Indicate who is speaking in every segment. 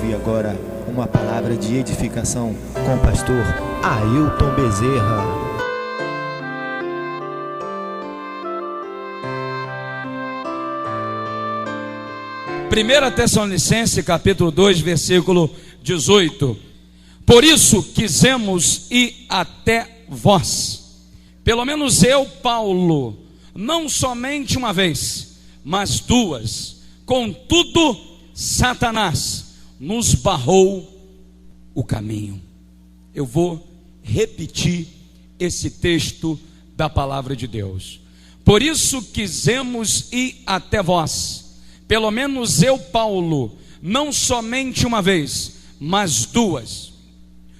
Speaker 1: ouvir agora uma palavra de edificação com o pastor Ailton Bezerra.
Speaker 2: Primeira Tessalonicenses, capítulo 2, versículo 18. Por isso quisemos ir até vós, pelo menos eu, Paulo, não somente uma vez, mas duas. Contudo, Satanás nos barrou o caminho. Eu vou repetir esse texto da palavra de Deus. Por isso quisemos ir até vós, pelo menos eu, Paulo, não somente uma vez, mas duas.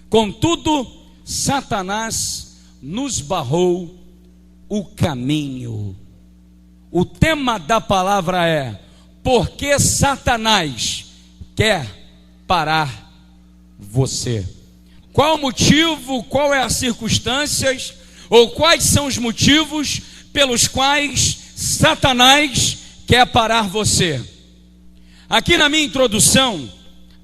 Speaker 2: Contudo, Satanás nos barrou o caminho. O tema da palavra é: porque Satanás quer parar você. Qual o motivo, qual é as circunstâncias, ou quais são os motivos pelos quais Satanás quer parar você? Aqui na minha introdução,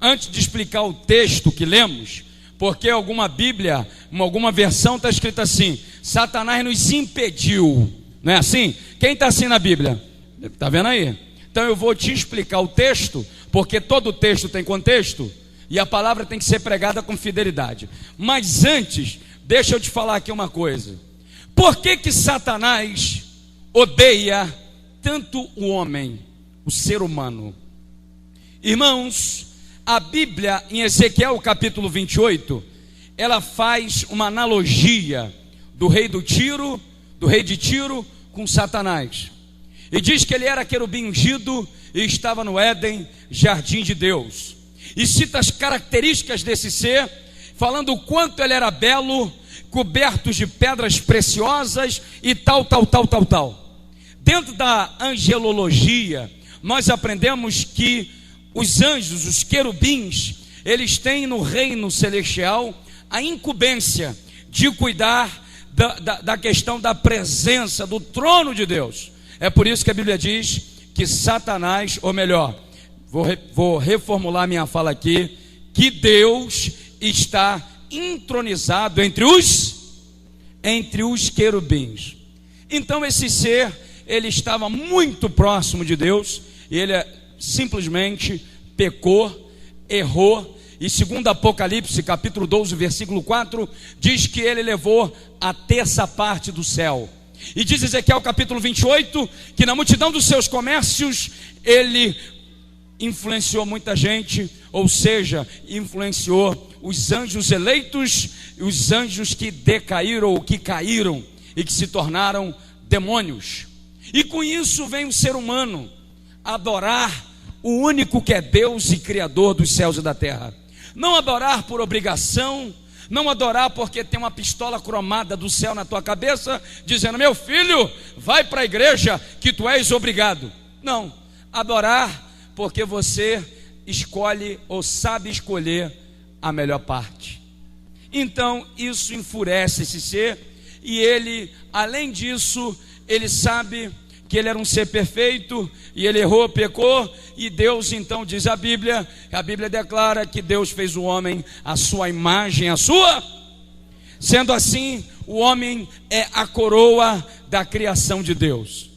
Speaker 2: antes de explicar o texto que lemos, porque alguma Bíblia, alguma versão está escrito assim: Satanás nos impediu, não é assim? Quem está assim na Bíblia? Está vendo aí? Então eu vou te explicar o texto, porque todo texto tem contexto, e a palavra tem que ser pregada com fidelidade. Mas antes, deixa eu te falar aqui uma coisa. Por que Satanás odeia tanto o homem, o ser humano? Irmãos, a Bíblia em Ezequiel capítulo 28, ela faz uma analogia do rei de Tiro com Satanás. E diz que ele era querubim ungido e estava no Éden, jardim de Deus. E cita as características desse ser, falando o quanto ele era belo, coberto de pedras preciosas e tal. Dentro da angelologia, nós aprendemos que os anjos, os querubins, eles têm no reino celestial a incumbência de cuidar da questão da presença, do trono de Deus. É por isso que a Bíblia diz que Satanás, ou melhor, vou reformular minha fala aqui, que Deus está entronizado entre os querubins. Então esse ser, ele estava muito próximo de Deus, e ele simplesmente pecou, errou. E segundo Apocalipse, capítulo 12, versículo 4, diz que ele levou a terça parte do céu. E diz Ezequiel capítulo 28, que na multidão dos seus comércios, ele influenciou muita gente, ou seja, influenciou os anjos eleitos, e os anjos que decaíram, ou que caíram, e que se tornaram demônios. E com isso vem o ser humano adorar o único que é Deus e Criador dos céus e da terra. Não adorar por obrigação, não adorar porque tem uma pistola cromada do céu na tua cabeça, dizendo: meu filho, vai para a igreja que tu és obrigado. Não, adorar porque você escolhe ou sabe escolher a melhor parte. Então isso enfurece esse ser, e ele, além disso, ele sabe que ele era um ser perfeito, e ele errou, pecou, e Deus então diz a Bíblia declara que Deus fez o homem à sua imagem, sendo assim, o homem é a coroa da criação de Deus.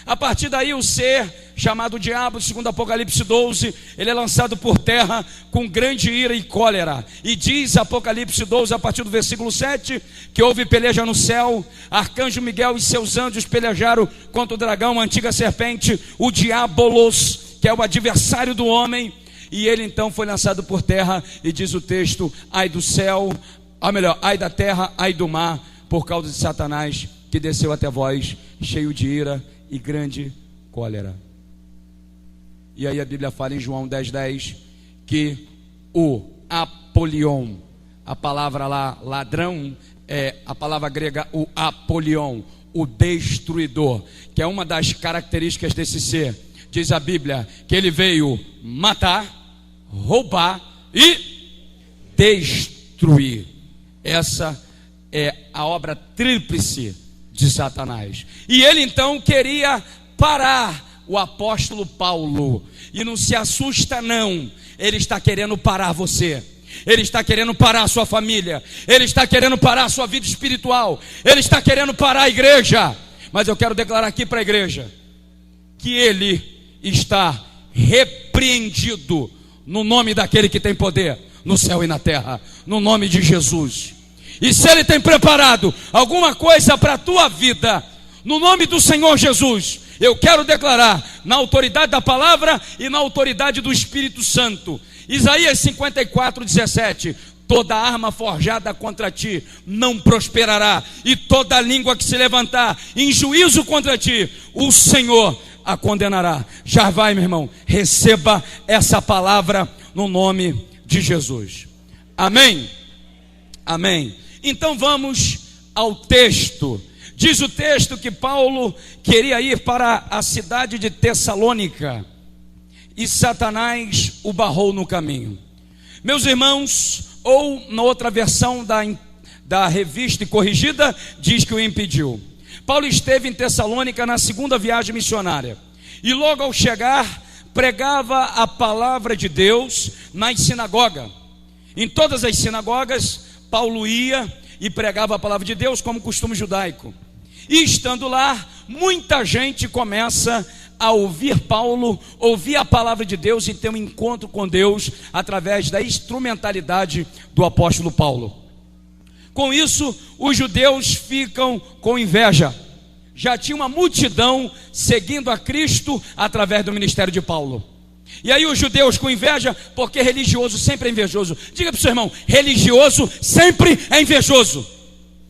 Speaker 2: A partir daí o ser chamado diabo, segundo Apocalipse 12, ele é lançado por terra com grande ira e cólera. E diz Apocalipse 12, a partir do versículo 7, que houve peleja no céu. Arcanjo Miguel e seus anjos pelejaram contra o dragão, a antiga serpente, o diabolos, que é o adversário do homem. E ele então foi lançado por terra. E diz o texto: ai do céu, ou melhor, ai da terra, ai do mar, por causa de Satanás, que desceu até vós, cheio de ira e grande cólera. E aí a Bíblia fala em João 10:10 que o Apolion, a palavra lá, ladrão, é a palavra grega o Apolion, o destruidor, que é uma das características desse ser. Diz a Bíblia que ele veio matar, roubar e destruir. Essa é a obra tríplice de Satanás. E ele então queria parar o apóstolo Paulo. E não se assusta não, ele está querendo parar você. Ele está querendo parar a sua família. Ele está querendo parar a sua vida espiritual. Ele está querendo parar a igreja. Mas eu quero declarar aqui para a igreja que ele está repreendido no nome daquele que tem poder no céu e na terra, no nome de Jesus. E se ele tem preparado alguma coisa para a tua vida, no nome do Senhor Jesus, eu quero declarar na autoridade da palavra e na autoridade do Espírito Santo. Isaías 54:17: toda arma forjada contra ti não prosperará, e toda língua que se levantar em juízo contra ti, o Senhor a condenará. Já vai, meu irmão, receba essa palavra no nome de Jesus. Amém? Amém. Então vamos ao texto. Diz o texto que Paulo queria ir para a cidade de Tessalônica e Satanás o barrou no caminho. Meus irmãos, ou na outra versão da revista e corrigida, diz que o impediu. Paulo esteve em Tessalônica na segunda viagem missionária e logo ao chegar pregava a palavra de Deus nas sinagogas. Em todas as sinagogas Paulo ia e pregava a palavra de Deus como costume judaico. E estando lá, muita gente começa a ouvir Paulo, ouvir a palavra de Deus e ter um encontro com Deus através da instrumentalidade do apóstolo Paulo. Com isso, os judeus ficam com inveja. Já tinha uma multidão seguindo a Cristo através do ministério de Paulo. E aí os judeus com inveja, porque religioso sempre é invejoso. Diga para o seu irmão, religioso sempre é invejoso.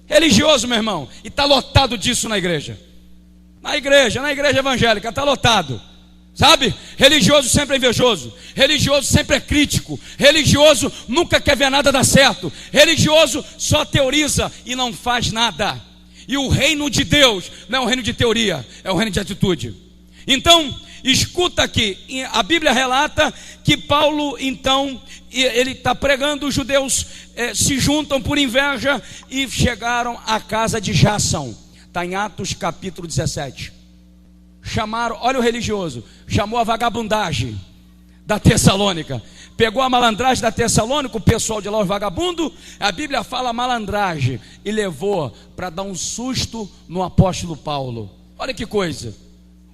Speaker 2: Religioso, meu irmão, e está lotado disso na igreja. Na igreja evangélica, está lotado. Sabe? Religioso sempre é invejoso. Religioso sempre é crítico. Religioso nunca quer ver nada dar certo. Religioso só teoriza e não faz nada. E o reino de Deus não é um reino de teoria, é um reino de atitude. Então, escuta aqui, a Bíblia relata que Paulo, então, ele está pregando, os judeus se juntam por inveja e chegaram à casa de Jason. Está em Atos capítulo 17. Chamaram, olha o religioso, chamou a vagabundagem da Tessalônica. Pegou a malandragem da Tessalônica, o pessoal de lá, os vagabundos, a Bíblia fala malandragem, e levou para dar um susto no apóstolo Paulo. Olha que coisa.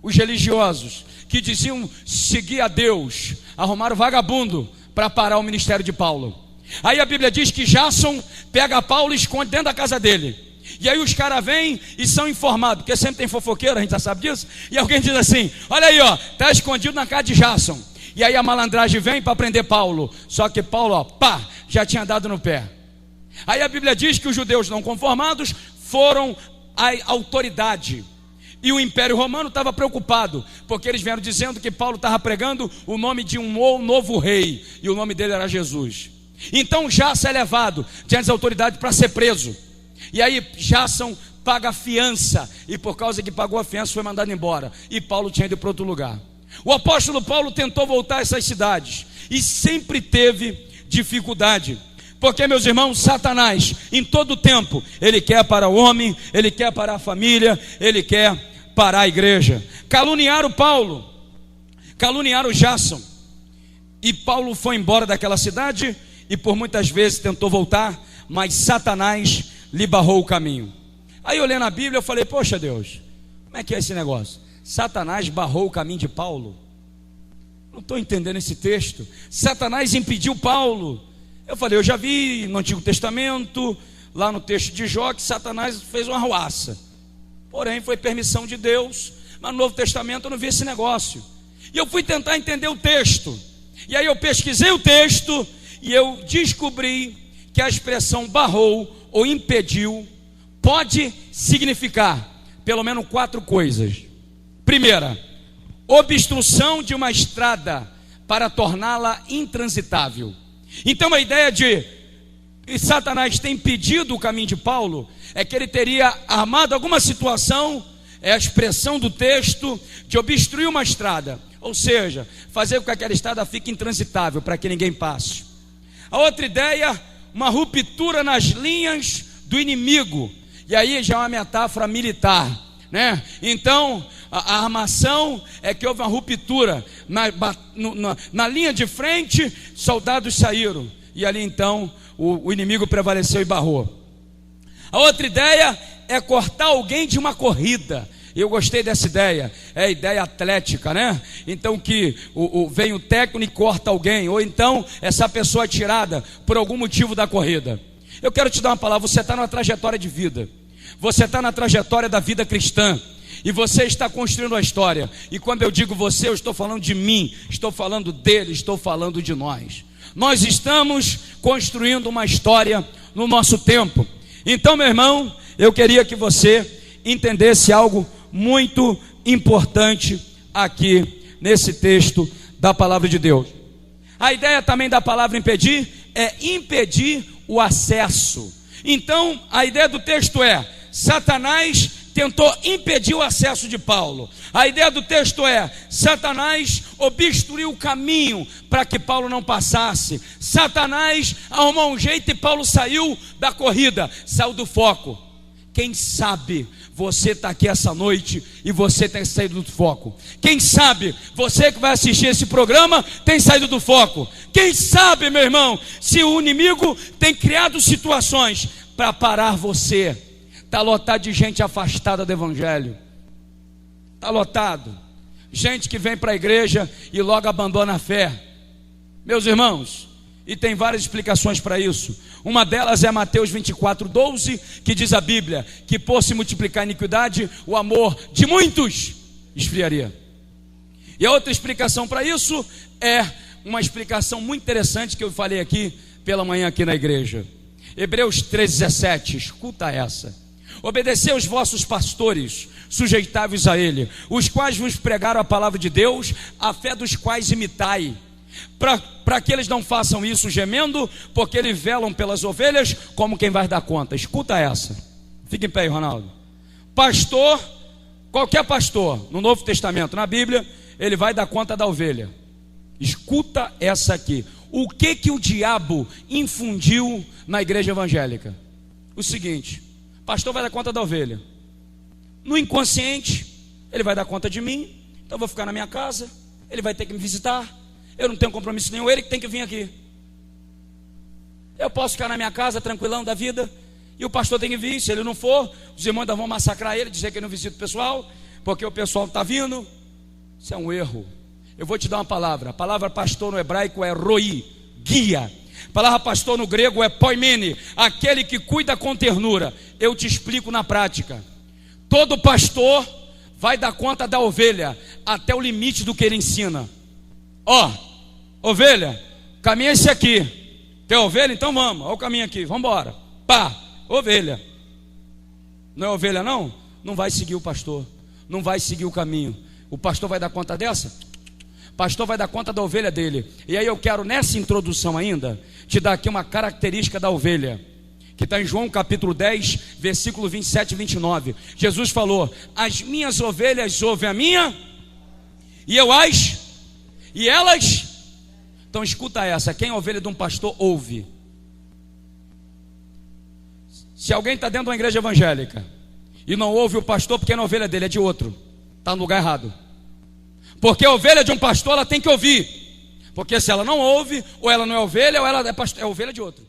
Speaker 2: Os religiosos que diziam seguir a Deus, arrumaram vagabundo para parar o ministério de Paulo. Aí a Bíblia diz que Jason pega Paulo e esconde dentro da casa dele. E aí os caras vêm e são informados, porque sempre tem fofoqueiro, a gente já sabe disso. E alguém diz assim, olha aí, ó, está escondido na casa de Jason. E aí a malandragem vem para prender Paulo. Só que Paulo, ó, pá, já tinha dado no pé. Aí a Bíblia diz que os judeus não conformados foram à autoridade. E o Império Romano estava preocupado, porque eles vieram dizendo que Paulo estava pregando o nome de um novo rei, e o nome dele era Jesus. Então Jason é levado diante das autoridades para ser preso. E aí Jason paga fiança, e por causa que pagou a fiança foi mandado embora, e Paulo tinha ido para outro lugar. O apóstolo Paulo tentou voltar a essas cidades e sempre teve dificuldade, porque, meus irmãos, Satanás em todo tempo, ele quer para o homem, ele quer para a família, ele quer para a igreja. Caluniaram Paulo, caluniaram Jason, e Paulo foi embora daquela cidade e por muitas vezes tentou voltar, mas Satanás lhe barrou o caminho. Aí eu olhei na Bíblia, eu falei, poxa Deus, como é que é esse negócio? Satanás barrou o caminho de Paulo? Não estou entendendo esse texto. Satanás impediu Paulo. Eu falei, eu já vi no Antigo Testamento, lá no texto de Jó, que Satanás fez uma arruaça. Porém, foi permissão de Deus. Mas no Novo Testamento eu não vi esse negócio. E eu fui tentar entender o texto. E aí eu pesquisei o texto e eu descobri que a expressão barrou ou impediu pode significar pelo menos 4 coisas. Primeira, obstrução de uma estrada para torná-la intransitável. Então a ideia de Satanás ter impedido o caminho de Paulo é que ele teria armado alguma situação, é a expressão do texto, de obstruir uma estrada, ou seja, fazer com que aquela estrada fique intransitável para que ninguém passe. A outra ideia, uma ruptura nas linhas do inimigo, e aí já é uma metáfora militar, né? Então a armação é que houve uma ruptura na linha de frente, soldados saíram. E ali então o inimigo prevaleceu e barrou. A outra ideia é cortar alguém de uma corrida. Eu gostei dessa ideia, é a ideia atlética, né? Então que vem o técnico e corta alguém, ou então essa pessoa é tirada por algum motivo da corrida. Eu quero te dar uma palavra, você está numa trajetória de vida, você está na trajetória da vida cristã, e você está construindo uma história. E quando eu digo você, eu estou falando de mim, estou falando dele, estou falando de nós. Nós estamos construindo uma história no nosso tempo. Então, meu irmão, eu queria que você entendesse algo muito importante aqui nesse texto da palavra de Deus. A ideia também da palavra impedir é impedir o acesso. Então, a ideia do texto é: Satanás tentou impedir o acesso de Paulo. A ideia do texto é: Satanás obstruiu o caminho para que Paulo não passasse. Satanás arrumou um jeito e Paulo saiu da corrida, saiu do foco. Quem sabe você está aqui essa noite e você tem saído do foco. Quem sabe você que vai assistir esse programa tem saído do foco. Quem sabe, meu irmão, se o inimigo tem criado situações para parar você. Está lotado de gente afastada do evangelho. Está lotado. Gente que vem para a igreja e logo abandona a fé. Meus irmãos, e tem várias explicações para isso. Uma delas é Mateus 24:12, que diz a Bíblia que por se multiplicar a iniquidade, o amor de muitos esfriaria. E a outra explicação para isso é uma explicação muito interessante que eu falei aqui pela manhã aqui na igreja. Hebreus 13:17, escuta essa. Obedecei aos vossos pastores, sujeitai-vos a ele, os quais vos pregaram a palavra de Deus, a fé dos quais imitai, para que eles não façam isso gemendo, porque eles velam pelas ovelhas como quem vai dar conta. Escuta essa, fica em pé aí, Ronaldo. Pastor, qualquer pastor no Novo Testamento, na Bíblia, ele vai dar conta da ovelha. Escuta essa aqui. O que o diabo infundiu na igreja evangélica? O seguinte: pastor vai dar conta da ovelha. No inconsciente, ele vai dar conta de mim, então eu vou ficar na minha casa, ele vai ter que me visitar, eu não tenho compromisso nenhum, ele que tem que vir aqui. Eu posso ficar na minha casa, tranquilão da vida, e o pastor tem que vir. Se ele não for, os irmãos ainda vão massacrar ele, dizer que ele não visita o pessoal, porque o pessoal está vindo. Isso é um erro. Eu vou te dar uma palavra. A palavra pastor no hebraico é roi, guia. A palavra pastor no grego é poimene, aquele que cuida com ternura. Eu te explico na prática. Todo pastor vai dar conta da ovelha até o limite do que ele ensina. Ó, ovelha, o caminho é esse aqui. Tem ovelha? Então vamos, olha o caminho aqui, vamos embora. Pá, ovelha. Não é ovelha não? Não vai seguir o pastor, não vai seguir o caminho. O pastor vai dar conta dessa? O pastor vai dar conta da ovelha dele. E aí eu quero nessa introdução ainda te dar aqui uma característica da ovelha, que está em João capítulo 10, versículo 27 e 29. Jesus falou: as minhas ovelhas ouvem a minha, e eu as, e elas. Então escuta essa: quem é ovelha de um pastor ouve. Se alguém está dentro de uma igreja evangélica e não ouve o pastor, porque não é ovelha dele, é de outro, está no lugar errado. Porque a ovelha de um pastor, ela tem que ouvir. Porque se ela não ouve, ou ela não é ovelha, ou ela é ovelha de outro.